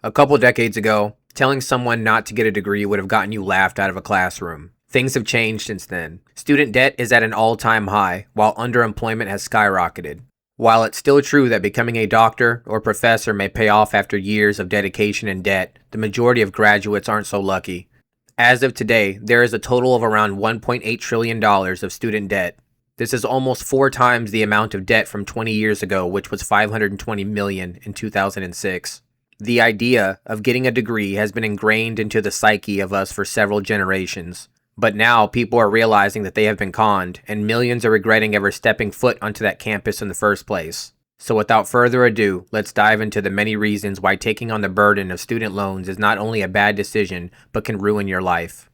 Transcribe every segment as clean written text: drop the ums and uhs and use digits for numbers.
A couple decades ago, telling someone not to get a degree would have gotten you laughed out of a classroom. Things have changed since then. Student debt is at an all-time high, while underemployment has skyrocketed. While it's still true that becoming a doctor or professor may pay off after years of dedication and debt, the majority of graduates aren't so lucky. As of today, there is a total of around $1.8 trillion of student debt. This is almost 4 times the amount of debt from 20 years ago, which was $520 million in 2006. The idea of getting a degree has been ingrained into the psyche of us for several generations. But now people are realizing that they have been conned, and millions are regretting ever stepping foot onto that campus in the first place. So without further ado, let's dive into the many reasons why taking on the burden of student loans is not only a bad decision, but can ruin your life.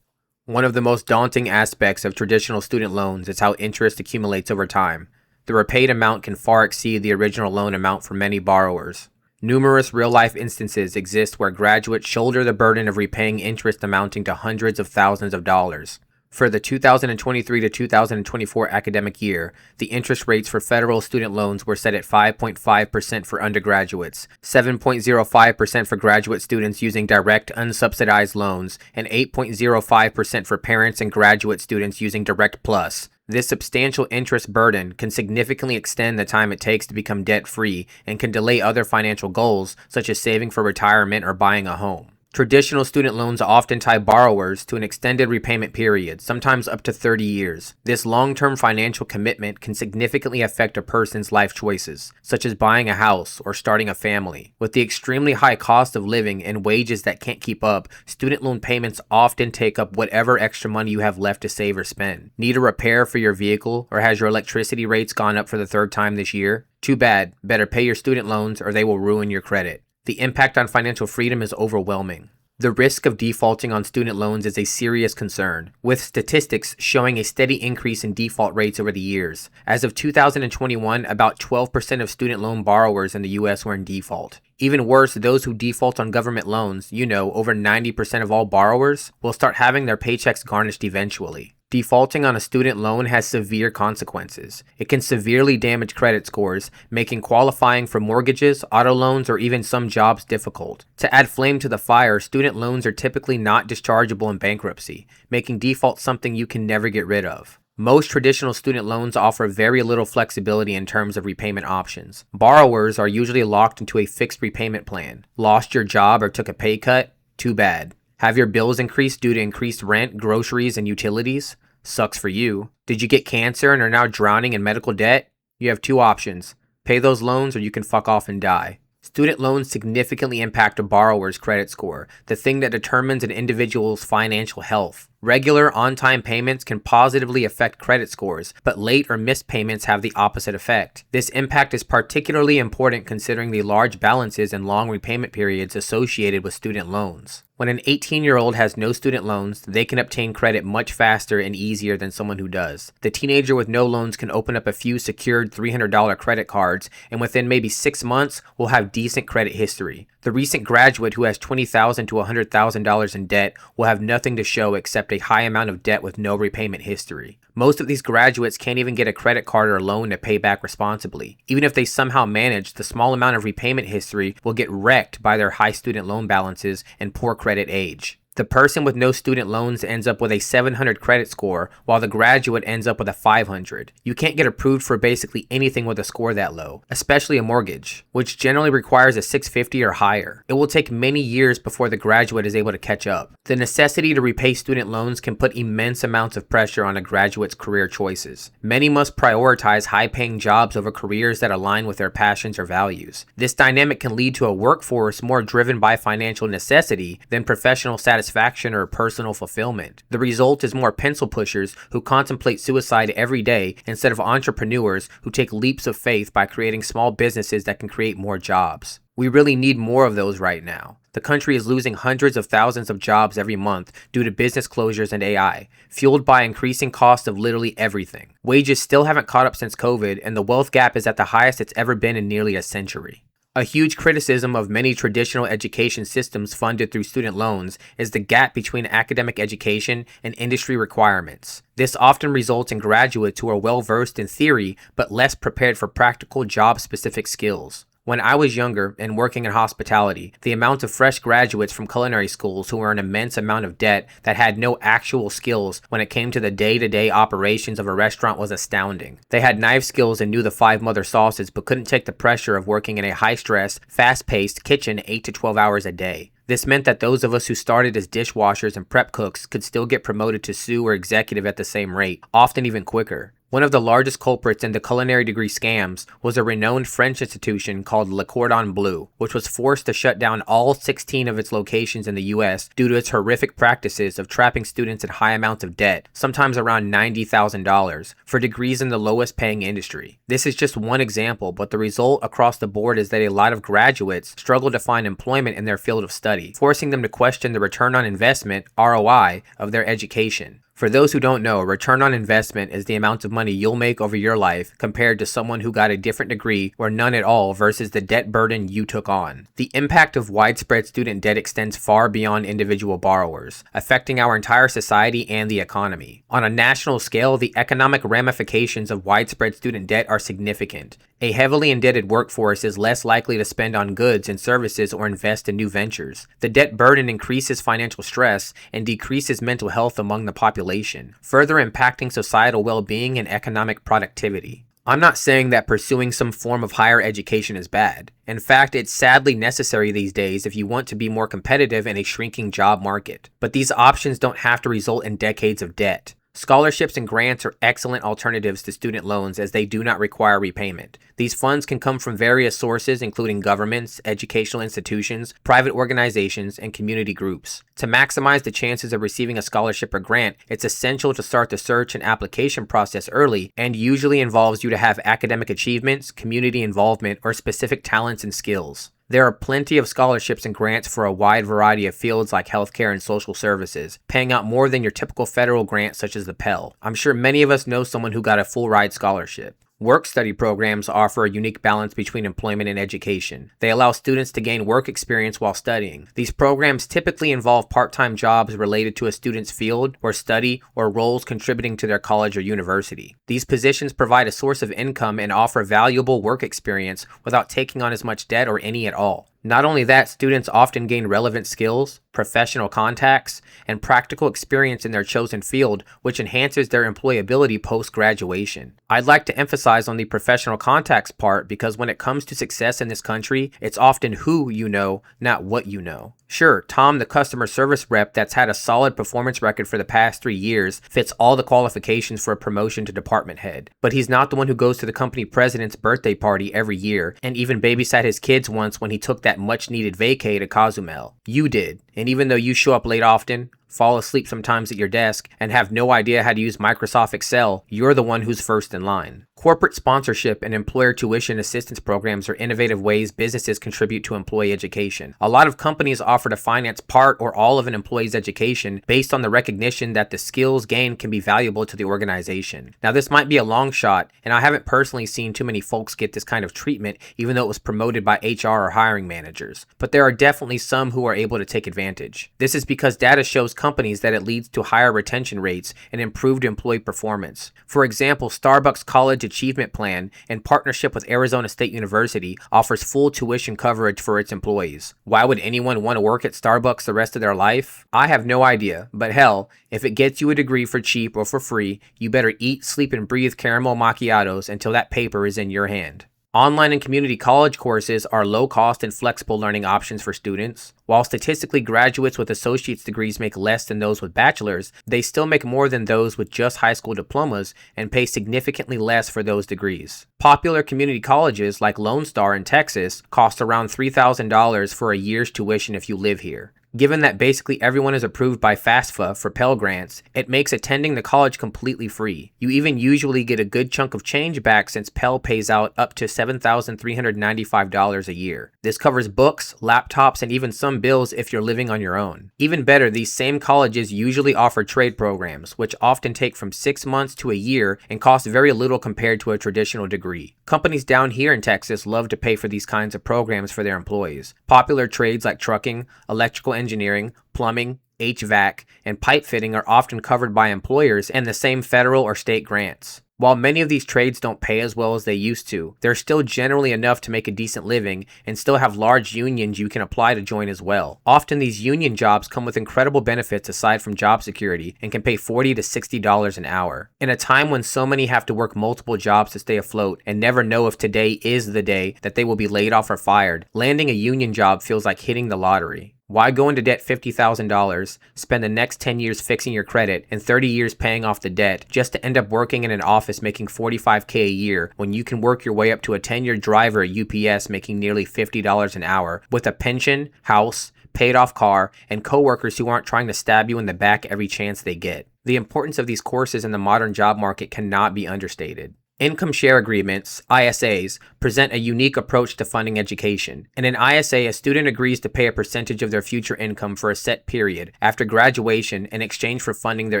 One of the most daunting aspects of traditional student loans is how interest accumulates over time. The repaid amount can far exceed the original loan amount for many borrowers. Numerous real-life instances exist where graduates shoulder the burden of repaying interest amounting to hundreds of thousands of dollars. For the 2023 to 2024 academic year, the interest rates for federal student loans were set at 5.5% for undergraduates, 7.05% for graduate students using direct unsubsidized loans, and 8.05% for parents and graduate students using Direct Plus. This substantial interest burden can significantly extend the time it takes to become debt-free and can delay other financial goals, such as saving for retirement or buying a home. Traditional student loans often tie borrowers to an extended repayment period, sometimes up to 30 years. This long-term financial commitment can significantly affect a person's life choices, such as buying a house or starting a family. With the extremely high cost of living and wages that can't keep up, student loan payments often take up whatever extra money you have left to save or spend. Need a repair for your vehicle, or has your electricity rates gone up for the 3rd time this year? Too bad. Better pay your student loans or they will ruin your credit. The impact on financial freedom is overwhelming. The risk of defaulting on student loans is a serious concern, with statistics showing a steady increase in default rates over the years. As of 2021, about 12% of student loan borrowers in the U.S. were in default. Even worse, those who default on government loans, over 90% of all borrowers, will start having their paychecks garnished eventually. Defaulting on a student loan has severe consequences. It can severely damage credit scores, making qualifying for mortgages, auto loans, or even some jobs difficult. To add flame to the fire, student loans are typically not dischargeable in bankruptcy, making default something you can never get rid of. Most traditional student loans offer very little flexibility in terms of repayment options. Borrowers are usually locked into a fixed repayment plan. Lost your job or took a pay cut? Too bad. Have your bills increased due to increased rent, groceries, and utilities? Sucks for you. Did you get cancer and are now drowning in medical debt? You have 2 options. Pay those loans or you can fuck off and die. Student loans significantly impact a borrower's credit score, the thing that determines an individual's financial health. Regular, on-time payments can positively affect credit scores, but late or missed payments have the opposite effect. This impact is particularly important considering the large balances and long repayment periods associated with student loans. When an 18-year-old has no student loans, they can obtain credit much faster and easier than someone who does. The teenager with no loans can open up a few secured $300 credit cards, and within maybe 6 months will have decent credit history. The recent graduate who has $20,000 to $100,000 in debt will have nothing to show except a high amount of debt with no repayment history. Most of these graduates can't even get a credit card or loan to pay back responsibly. Even if they somehow manage, the small amount of repayment history will get wrecked by their high student loan balances and poor credit age. The person with no student loans ends up with a 700 credit score, while the graduate ends up with a 500. You can't get approved for basically anything with a score that low, especially a mortgage, which generally requires a 650 or higher. It will take many years before the graduate is able to catch up. The necessity to repay student loans can put immense amounts of pressure on a graduate's career choices. Many must prioritize high-paying jobs over careers that align with their passions or values. This dynamic can lead to a workforce more driven by financial necessity than professional satisfaction or personal fulfillment. The result is more pencil pushers who contemplate suicide every day instead of entrepreneurs who take leaps of faith by creating small businesses that can create more jobs. We really need more of those right now. The country is losing hundreds of thousands of jobs every month due to business closures and AI, fueled by increasing costs of literally everything. Wages still haven't caught up since COVID, and the wealth gap is at the highest it's ever been in nearly a century. A huge criticism of many traditional education systems funded through student loans is the gap between academic education and industry requirements. This often results in graduates who are well versed in theory but less prepared for practical job-specific skills. When I was younger and working in hospitality, the amount of fresh graduates from culinary schools who were an immense amount of debt that had no actual skills when it came to the day-to-day operations of a restaurant was astounding. They had knife skills and knew the 5 mother sauces, but couldn't take the pressure of working in a high-stress, fast-paced kitchen 8 to 12 hours a day. This meant that those of us who started as dishwashers and prep cooks could still get promoted to sous or executive at the same rate, often even quicker. One of the largest culprits in the culinary degree scams was a renowned French institution called Le Cordon Bleu, which was forced to shut down all 16 of its locations in the US due to its horrific practices of trapping students in high amounts of debt, sometimes around $90,000, for degrees in the lowest paying industry. This is just one example, but the result across the board is that a lot of graduates struggle to find employment in their field of study, forcing them to question the return on investment, ROI, of their education. For those who don't know, return on investment is the amount of money you'll make over your life compared to someone who got a different degree or none at all versus the debt burden you took on. The impact of widespread student debt extends far beyond individual borrowers, affecting our entire society and the economy. On a national scale, the economic ramifications of widespread student debt are significant. A heavily indebted workforce is less likely to spend on goods and services or invest in new ventures. The debt burden increases financial stress and decreases mental health among the population, further impacting societal well-being and economic productivity. I'm not saying that pursuing some form of higher education is bad. In fact, it's sadly necessary these days if you want to be more competitive in a shrinking job market. But these options don't have to result in decades of debt. Scholarships and grants are excellent alternatives to student loans as they do not require repayment. These funds can come from various sources including governments, educational institutions, private organizations, and community groups. To maximize the chances of receiving a scholarship or grant, it's essential to start the search and application process early and usually involves you to have academic achievements, community involvement, or specific talents and skills. There are plenty of scholarships and grants for a wide variety of fields like healthcare and social services, paying out more than your typical federal grant such as the Pell. I'm sure many of us know someone who got a full ride scholarship. Work-study programs offer a unique balance between employment and education. They allow students to gain work experience while studying. These programs typically involve part-time jobs related to a student's field or study or roles contributing to their college or university. These positions provide a source of income and offer valuable work experience without taking on as much debt or any at all. Not only that, students often gain relevant skills, professional contacts, and practical experience in their chosen field, which enhances their employability post-graduation. I'd like to emphasize on the professional contacts part because when it comes to success in this country, it's often who you know, not what you know. Sure, Tom, the customer service rep that's had a solid performance record for the past 3 years, fits all the qualifications for a promotion to department head. But he's not the one who goes to the company president's birthday party every year and even babysat his kids once when he took that much-needed vacay to Cozumel. You did, and even though you show up late often, fall asleep sometimes at your desk, and have no idea how to use Microsoft Excel, you're the one who's first in line. Corporate sponsorship and employer tuition assistance programs are innovative ways businesses contribute to employee education. A lot of companies offer to finance part or all of an employee's education based on the recognition that the skills gained can be valuable to the organization. Now, this might be a long shot, and I haven't personally seen too many folks get this kind of treatment, even though it was promoted by HR or hiring managers. But there are definitely some who are able to take advantage. This is because data shows companies that it leads to higher retention rates and improved employee performance. For example, Starbucks College Achievement Plan, in partnership with Arizona State University, offers full tuition coverage for its employees. Why would anyone want to work at Starbucks the rest of their life? I have no idea, but hell, if it gets you a degree for cheap or for free, you better eat, sleep, and breathe caramel macchiatos until that paper is in your hand. Online and community college courses are low-cost and flexible learning options for students. While statistically graduates with associate's degrees make less than those with bachelor's, they still make more than those with just high school diplomas and pay significantly less for those degrees. Popular community colleges like Lone Star in Texas cost around $3,000 for a year's tuition if you live here. Given that basically everyone is approved by FAFSA for Pell Grants, it makes attending the college completely free. You even usually get a good chunk of change back since Pell pays out up to $7,395 a year. This covers books, laptops, and even some bills if you're living on your own. Even better, these same colleges usually offer trade programs, which often take from 6 months to a year and cost very little compared to a traditional degree. Companies down here in Texas love to pay for these kinds of programs for their employees. Popular trades like trucking, electrical engineering, plumbing, HVAC, and pipe fitting are often covered by employers and the same federal or state grants. While many of these trades don't pay as well as they used to, they're still generally enough to make a decent living and still have large unions you can apply to join as well. Often these union jobs come with incredible benefits aside from job security and can pay $40 to $60 an hour. In a time when so many have to work multiple jobs to stay afloat and never know if today is the day that they will be laid off or fired, landing a union job feels like hitting the lottery. Why go into debt $50,000, spend the next 10 years fixing your credit, and 30 years paying off the debt just to end up working in an office making $45K a year when you can work your way up to a tenured driver at UPS making nearly $50 an hour with a pension, house, paid off car, and coworkers who aren't trying to stab you in the back every chance they get? The importance of these courses in the modern job market cannot be understated. Income share agreements, ISAs, present a unique approach to funding education. In an ISA, a student agrees to pay a percentage of their future income for a set period after graduation in exchange for funding their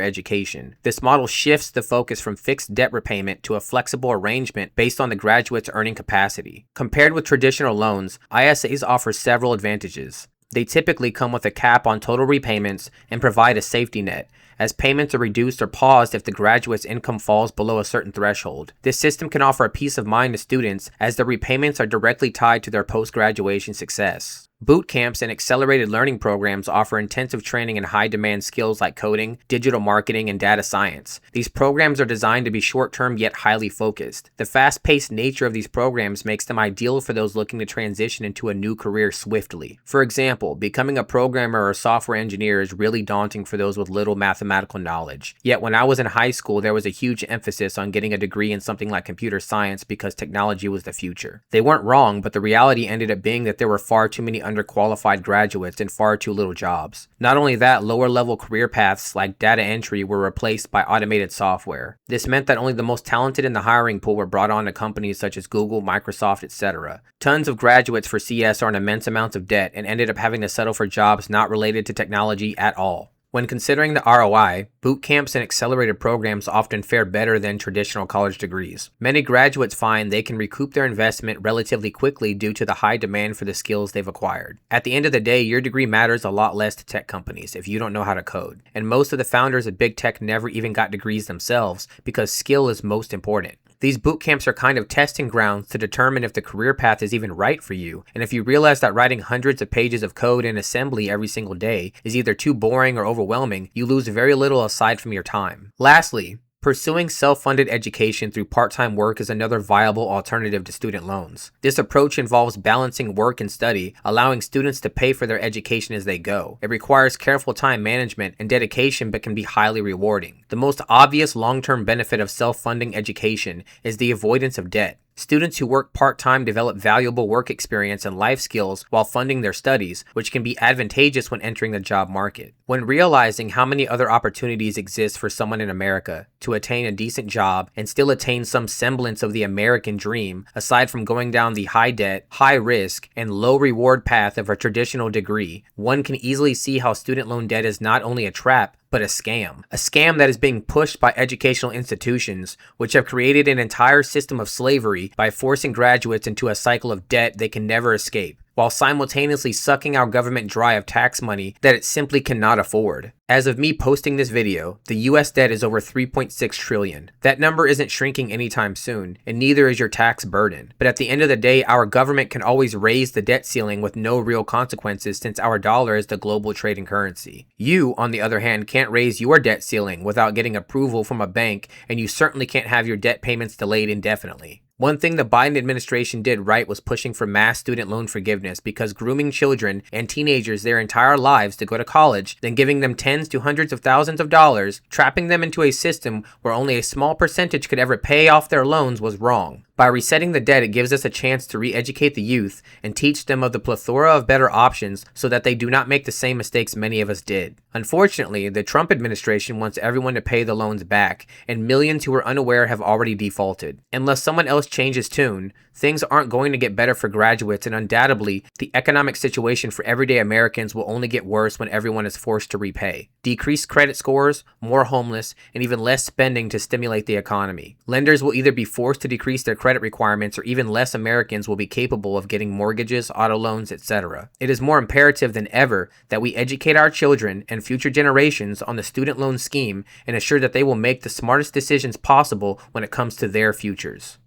education. This model shifts the focus from fixed debt repayment to a flexible arrangement based on the graduate's earning capacity. Compared with traditional loans, ISAs offer several advantages. They typically come with a cap on total repayments and provide a safety net, as payments are reduced or paused if the graduate's income falls below a certain threshold. This system can offer a peace of mind to students as their repayments are directly tied to their post-graduation success. Boot camps and accelerated learning programs offer intensive training in high-demand skills like coding, digital marketing, and data science. These programs are designed to be short-term yet highly focused. The fast-paced nature of these programs makes them ideal for those looking to transition into a new career swiftly. For example, becoming a programmer or software engineer is really daunting for those with little mathematical knowledge. Yet when I was in high school, there was a huge emphasis on getting a degree in something like computer science because technology was the future. They weren't wrong, but the reality ended up being that there were far too many underqualified graduates and far too little jobs. Not only that, lower level career paths like data entry were replaced by automated software. This meant that only the most talented in the hiring pool were brought on to companies such as Google, Microsoft, etc. Tons of graduates for CS are in immense amounts of debt and ended up having to settle for jobs not related to technology at all. When considering the ROI, boot camps and accelerated programs often fare better than traditional college degrees. Many graduates find they can recoup their investment relatively quickly due to the high demand for the skills they've acquired. At the end of the day, your degree matters a lot less to tech companies if you don't know how to code. And most of the founders of big tech never even got degrees themselves because skill is most important. These boot camps are kind of testing grounds to determine if the career path is even right for you, and if you realize that writing hundreds of pages of code in assembly every single day is either too boring or overwhelming, you lose very little aside from your time. Lastly, pursuing self-funded education through part-time work is another viable alternative to student loans. This approach involves balancing work and study, allowing students to pay for their education as they go. It requires careful time management and dedication but can be highly rewarding. The most obvious long-term benefit of self-funding education is the avoidance of debt. Students who work part-time develop valuable work experience and life skills while funding their studies, which can be advantageous when entering the job market. When realizing how many other opportunities exist for someone in America to attain a decent job and still attain some semblance of the American dream, aside from going down the high debt, high risk, and low reward path of a traditional degree, one can easily see how student loan debt is not only a trap, but a scam. A scam that is being pushed by educational institutions, which have created an entire system of slavery by forcing graduates into a cycle of debt they can never escape, while simultaneously sucking our government dry of tax money that it simply cannot afford. As of me posting this video, the US debt is over $3.6 trillion. That number isn't shrinking anytime soon, and neither is your tax burden. But at the end of the day, our government can always raise the debt ceiling with no real consequences since our dollar is the global trading currency. You, on the other hand, can't raise your debt ceiling without getting approval from a bank, and you certainly can't have your debt payments delayed indefinitely. One thing the Biden administration did right was pushing for mass student loan forgiveness because grooming children and teenagers their entire lives to go to college, then giving them tens to hundreds of thousands of dollars, trapping them into a system where only a small percentage could ever pay off their loans was wrong. By resetting the debt, it gives us a chance to re-educate the youth and teach them of the plethora of better options so that they do not make the same mistakes many of us did. Unfortunately, the Trump administration wants everyone to pay the loans back, and millions who are unaware have already defaulted. Unless someone else changes tune, things aren't going to get better for graduates, and undoubtedly, the economic situation for everyday Americans will only get worse when everyone is forced to repay. Decreased credit scores, more homeless, and even less spending to stimulate the economy. Lenders will either be forced to decrease their credit requirements, or even less Americans will be capable of getting mortgages, auto loans, etc. It is more imperative than ever that we educate our children and future generations on the student loan scheme and ensure that they will make the smartest decisions possible when it comes to their futures.